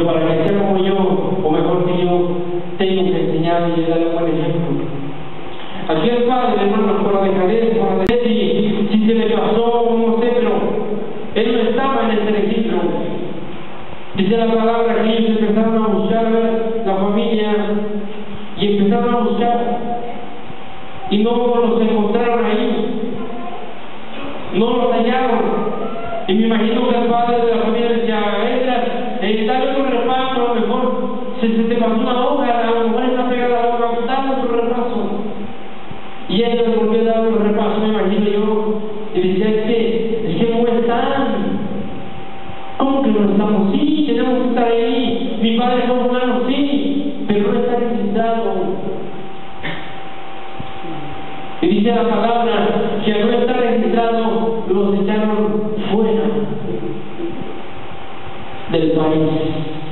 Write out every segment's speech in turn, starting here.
para que sea como yo, o mejor que yo, tengo que enseñar y dar un buen ejemplo. Aquí el padre, hermano, por la dejadez, si se le pasó, no sé, pero él no estaba en ese registro. Dice la palabra que ellos empezaron a buscar la familia y empezaron a buscar y no los encontraron ahí, no los hallaron. Y me imagino que el padre de la familia decía: dale un repaso, a lo mejor se te pasó una hoja, a lo mejor está pegada la hoja, dale otro repaso. Y él le volvió a dar otro repaso, me imagino yo, y decía: es que no están. ¿Cómo que no estamos? Sí, tenemos que estar ahí. Mi padre es humano, sí, pero no está registrado. Y dice la palabra que al no estar registrado los echaron fuera del país.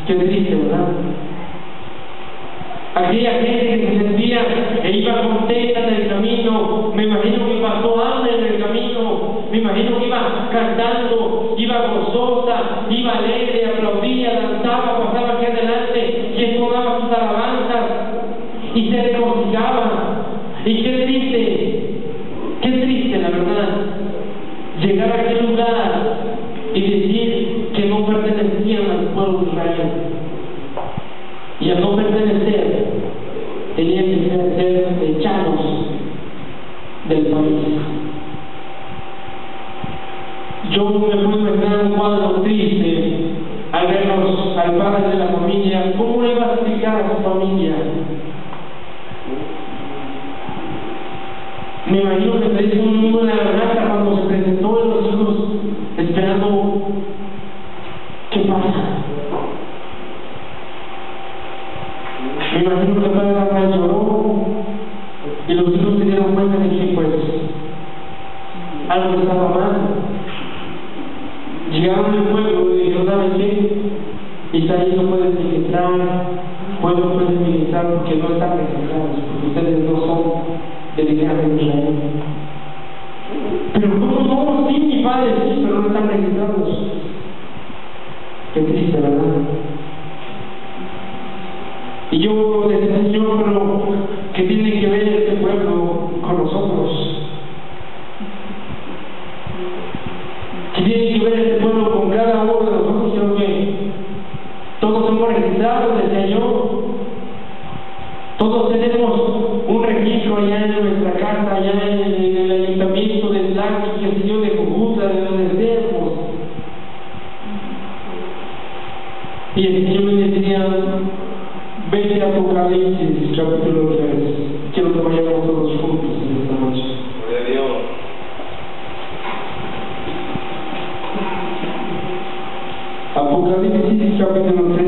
Qué triste, ¿verdad? Aquella gente que se sentía e iba contenta en el camino, me imagino que pasó hambre en el camino, me imagino que iba cantando, iba gozosa, iba alegre, aplaudía, danzaba, pasaba aquí adelante y entonaba sus alabanzas y se regocijaba. Y qué triste la verdad, llegar a aquel lugar y decir que no pertenecían al pueblo de Israel. Y al no pertenecer, tenían que ser echados del país. Yo me puedo imaginar un cuadro triste al verlos al padre de la familia. ¿Cómo le iba a explicar a su familia? Me imagino que se hizo un nudo en la garganta cuando se presentó en los hijos, esperando qué pasa. Me imagino que el padre Rafael lloró y los hijos se dieron cuenta de que pues algo estaba mal. Llegaron al pueblo y dijeron: ¿saben qué? Isaías no puede ministrar, puede ministrar porque no están registrados, porque ustedes no son del linaje de Israel. Pero ¿cómo no? Sí, mi padre, sí, pero no están registrados. Qué triste, ¿verdad? Y yo decía: Señor, pero ¿qué tiene que ver este pueblo con nosotros? ¿Qué tiene que ver este pueblo con cada uno de nosotros? Creo que todos somos registrados, decía yo. Todos tenemos un registro allá en nuestra casa, allá en el ayuntamiento de Tlaqui, que sé yo, de Jujutla, de donde estemos. Y el Señor me decía: vete a Apocalipsis, capítulo 3. Quiero que vayamos todos juntos en esta noche. Gloria a Dios. Apocalipsis, capítulo 3.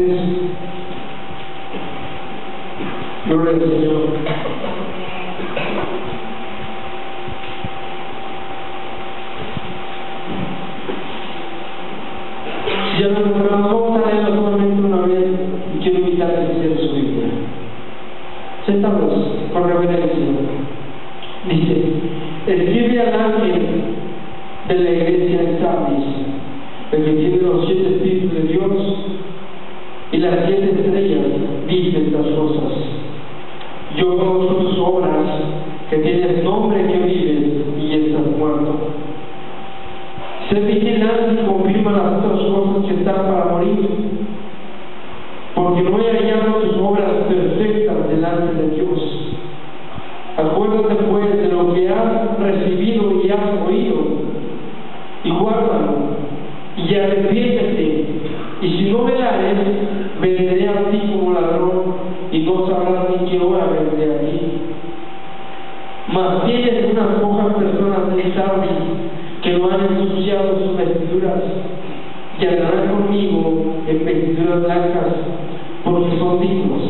Gloria al Señor. Si ya lo encontramos, vamos a leerlo solamente una vez y quiero invitarles a hacer su Biblia. Sentados con reverencia. Dice: escribe al ángel de la iglesia en Sardis, el que tiene los 7 espíritus de Dios y las 7 estrellas, dice estas cosas: yo conozco tus obras, que tienes nombre que vives y estás muerto. Sé vigilante y confirma las otras cosas que están para morir, porque no he hallado tus obras perfectas delante de Dios. Acuérdate pues de lo que has recibido y has oído, y guárdalo, y arrepiéntete, y si no velares, vendré a ti como ladrón, y no sabrás ni qué hora vendré a ti. Mas tienes unas pocas personas de Sardis que no han ensuciado sus vestiduras, y andarán conmigo en vestiduras blancas, porque son dignos.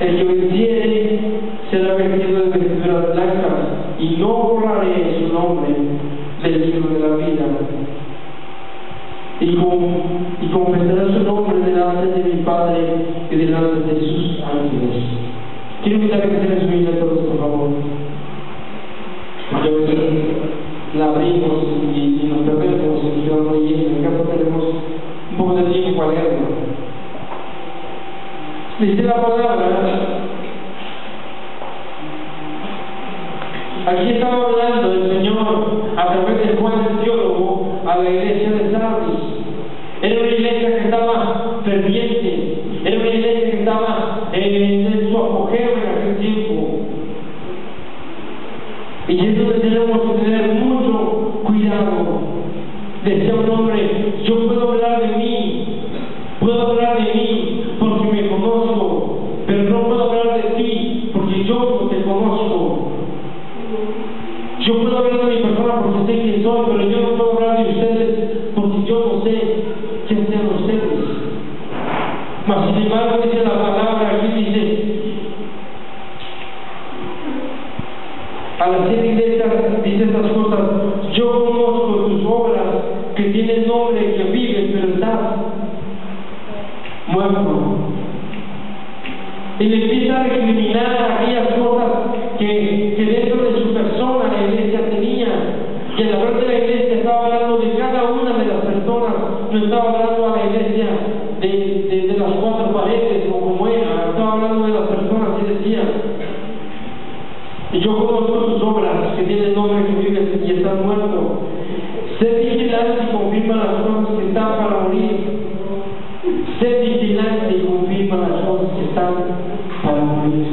El que venciere será vestido de vestiduras blancas, y no borraré su nombre del libro de la vida. Y confesará su nombre delante de mi Padre y delante de sus ángeles. Quiero invitar a que se les subir a todos, por favor. Porque a veces la abrimos y nos perdemos y quedamos leyendo. En casa tenemos un poco de tiempo para leerlo. Dice la palabra, aquí estaba hablando el Señor a través de Juan el teólogo a la iglesia de Sardis. Era una iglesia que estaba ferviente, era una iglesia que estaba en su apogeo en aquel tiempo. Y es donde tenemos que tener mucho cuidado. Decía un hombre, yo puedo hablar de mí porque me conozco, pero no puedo hablar de ti porque yo no te conozco. Yo puedo hablar de mi persona porque sé quién soy, pero yo no puedo hablar de ustedes porque yo no sé quién sean ustedes. Mas sin embargo dice la palabra, aquí dice, a las 7 iglesias dice estas cosas, yo conozco tus obras, que tienen nombre, que vives, pero estás muerto. Y le empieza a recriminar aquellas cosas que dentro de su persona la iglesia tenía. Y al hablar de la iglesia estaba hablando de cada una de las personas, no estaba hablando a la iglesia de las 4 paredes o como era, estaba hablando de las personas y decía, y yo conozco tus obras, que tienen nombre, que vives y estás muerto. Sé vigilante y confirma las cosas que están para morir. Sé vigilante y confirma las cosas que están para morir.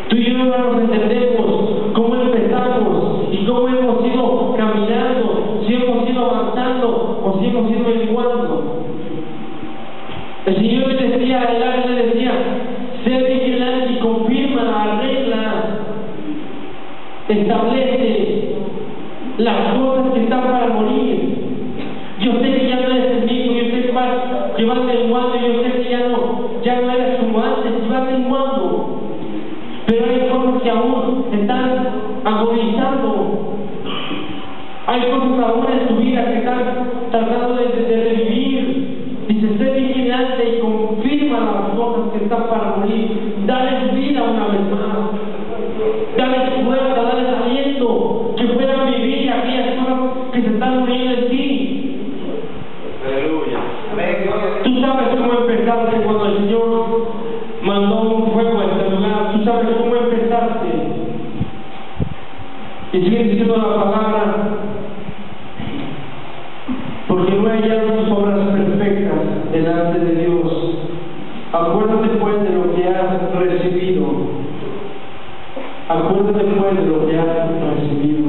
Tú y yo no nos entendemos cómo empezamos y cómo hemos ido caminando, si hemos ido avanzando o si hemos ido menguando. El Señor le decía, el ángel le decía, sé vigilante y confirma, arregla, establece las cosas que están para morir. Yo sé que ya no eres el mismo, yo sé que vas menguando, yo sé que ya no eres como antes, y vas menguando. Pero hay cosas que aún están agonizando. Hay cosas aún en tu vida que están tratando de revivir. Dice, sé vigilante y confirma las cosas que están para morir. Dale vida una vez más. Dale fuerza, dale aliento, que puedan vivir aquellas cosas que se están muriendo en ti. Aleluya. Tú sabes cómo empezaste cuando el Señor mandó un fuego a este lugar. Tú sabes cómo empezaste. Y sigue diciendo la palabra, porque no hallaron tus obras perfectas delante de Dios. Acuérdate pues de lo que has recibido. Acuérdate pues de lo que has recibido.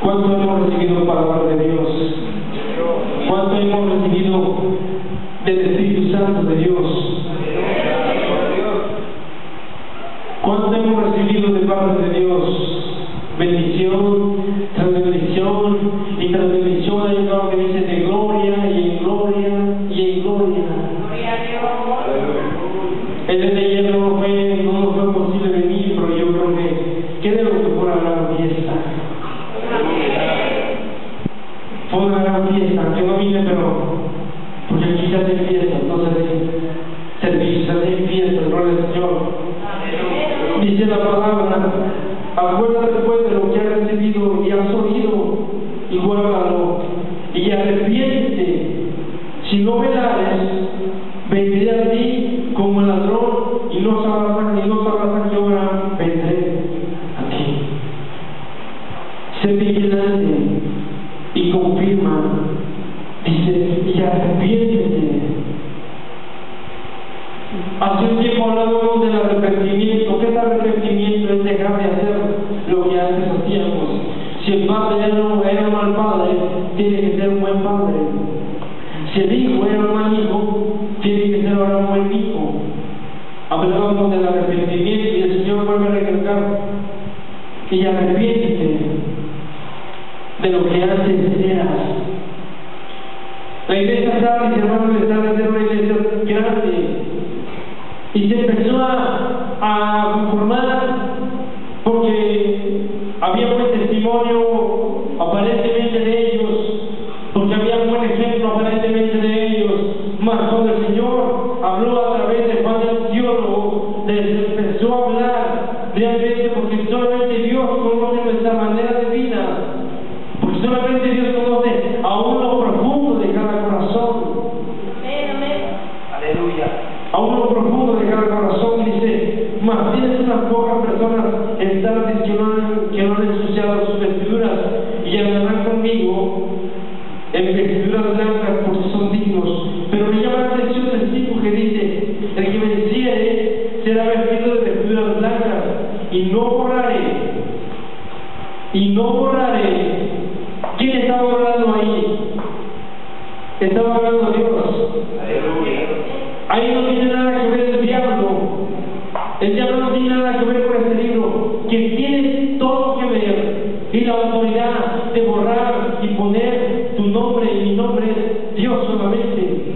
¿Cuánto hemos recibido palabra de Dios? ¿Cuánto hemos recibido del Espíritu Santo de Dios? ¿Cuánto hemos recibido de parte de Dios? Bendición tras bendición y tras bendición. Hay un lado que dice de gloria y en gloria y en gloria. El día de ayer no fue posible venir, pero yo creo que de lo que fue una gran fiesta. Fue una gran fiesta, que no vine, pero porque aquí se hace fiesta, entonces servicios, se hacen fiesta, gloria al Señor. Dice la palabra, acuérdate pues de lo que has recibido y has oído, y guárdalo, y arrepiéntete. Si no me dares, vendré a ti como el ladrón, y no sabrás a qué hora vendré a ti. Sé vigilante y confirma, dice, y arrepiéntete. Hace un tiempo hablábamos del arrepentimiento. ¿Qué es arrepentimiento? Es dejar de hacer lo que antes hacíamos. Si el padre era un mal padre, tiene que ser un buen padre. Si el hijo era un mal hijo, tiene que ser ahora un buen hijo. Hablábamos del arrepentimiento y el Señor vuelve a recalcar, y arrepiéntete de lo que antes eras. La iglesia Sardis, hermanos, era una iglesia grande y se empezó a conformar porque había buen testimonio aparentemente de ellos, porque había un buen ejemplo aparentemente de ellos. Mas cuando el Señor habló a través de Juan el teólogo, les empezó a hablar realmente, porque solamente Dios conoce nuestra manera de vida. solamente Dios conoce aún lo profundo de cada corazón. Aleluya. Aún lo profundo de cada corazón. Dice, mas tienes unas pocas personas en tardes que no han ensuciado sus vestiduras y andarán conmigo en vestiduras blancas porque son dignos. Pero me llama la atención el versículo que dice, el que venciere será vestido de vestiduras blancas y no borraré. ¿Quién estaba hablando ahí? Estaba hablando Dios. Aleluya. Ahí no tiene nada que ver el diablo. El diablo no tiene nada que ver con este libro. Quien tiene todo que ver y la autoridad de borrar y poner tu nombre y mi nombre es Dios solamente.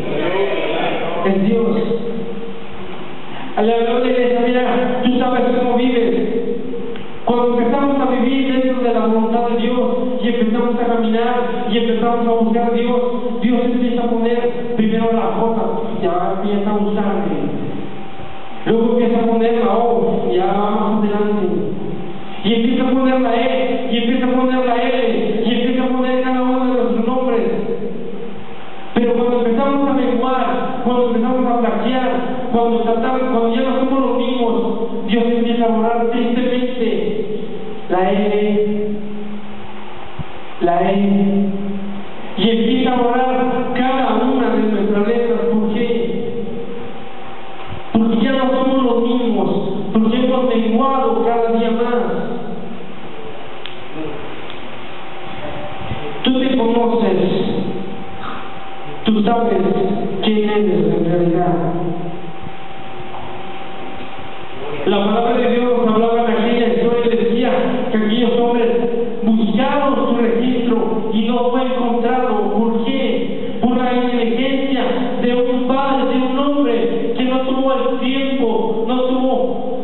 Es Dios. Al hablar de la iglesia, mira, tú sabes cómo vives. Cuando empezamos a vivir dentro de la voluntad de Dios y empezamos a caminar y empezamos a buscar a Dios, Dios empieza a poner primero la J, ya empieza a usarme. Luego empieza a poner la O, ya vamos adelante. Y empieza a poner la E, y empieza a poner la L, y empieza a poner cada uno de nuestros nombres. Pero cuando empezamos a menguar, cuando empezamos a flaquear, cuando ya no somos los mismos, Dios empieza a borrar tristemente la L, la E, y empieza a borrar cada una de nuestras letras. ¿Por qué? Porque ya no somos los mismos, porque hemos menguado cada día más. Tú te conoces, tú sabes quién eres en realidad. La palabra de Dios nos hablaba en aquella historia y decía que aquellos hombres buscaron su registro y no fue encontrado. ¿Por qué? Por la inteligencia de un padre, de un hombre que no tuvo el tiempo, no tuvo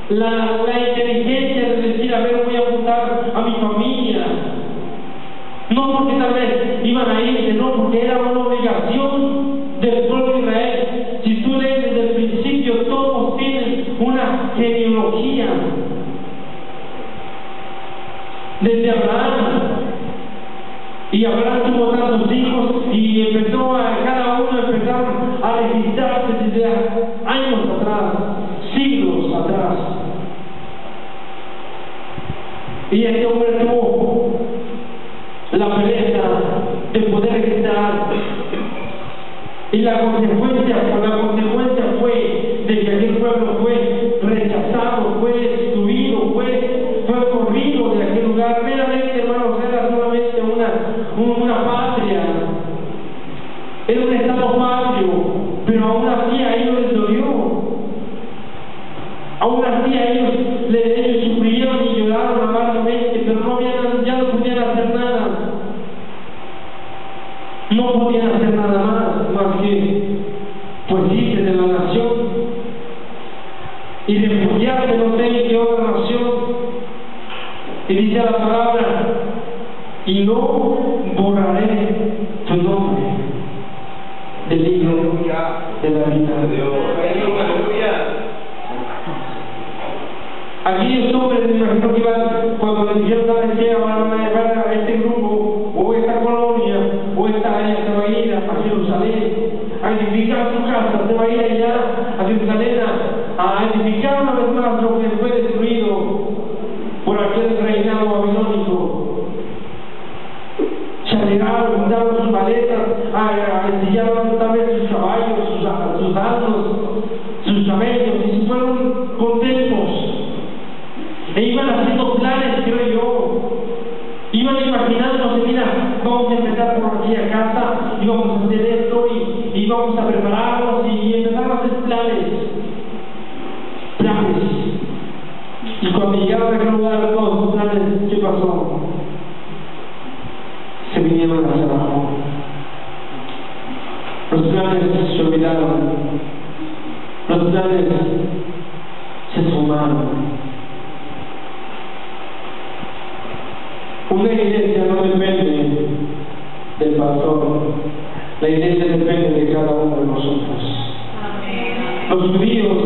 la inteligencia de decir, a ver, voy a apuntar a mi familia. No porque tal vez iban a irse, no, porque era una obligación del pueblo de Israel. Si tú lees desde el principio, todos tienen una genealogía. Desde Abraham, y Abraham tuvo tantos hijos, y cada uno empezaron a registrarse desde años atrás, siglos atrás. Y este hombre tuvo la pereza de poder registrar, y la consecuencia fue de que aquel pueblo fue rechazado, fue destruido, fue corrido de aquel lugar. Meramente, hermanos, era solamente una patria, era un estado patrio, pero aún así a ellos les dolió, aún así a ellos sufrieron y lloraron amargamente, pero ya no podían hacer nada. No podían hacer nada más que pues irse de la nación y refugiarse no sé en qué otra nación. Y dice la palabra, y no borraré tu nombre del libro de la vida de Dios. Aquellos hombres, me imagino que iban, cuando les dijeron ¿sabes qué? Ahora van a llevar a este grupo, o esta colonia, o esta área, se va a ir a Jerusalén, a edificar su casa, se va a ir allá a Jerusalén, a edificar una vez más lo que fue destruido por aquel reinado babilónico. Se alegraron, juntaron sus maletas, ensillaron tal vez sus caballos, sus asnos, sus camellos, y se fueron contentos. E iban haciendo planes, creo yo. Iban imaginándose, mira, vamos a empezar por aquella casa y vamos a hacer esto y vamos a prepararnos y empezaron a hacer planes. Y cuando llegaron a aquel lugar, todos los planes, ¿qué pasó? Se vinieron hacia abajo. Los planes se olvidaron. Los planes se sumaron. Una iglesia no depende del pastor, la iglesia depende de cada uno de nosotros. Los judíos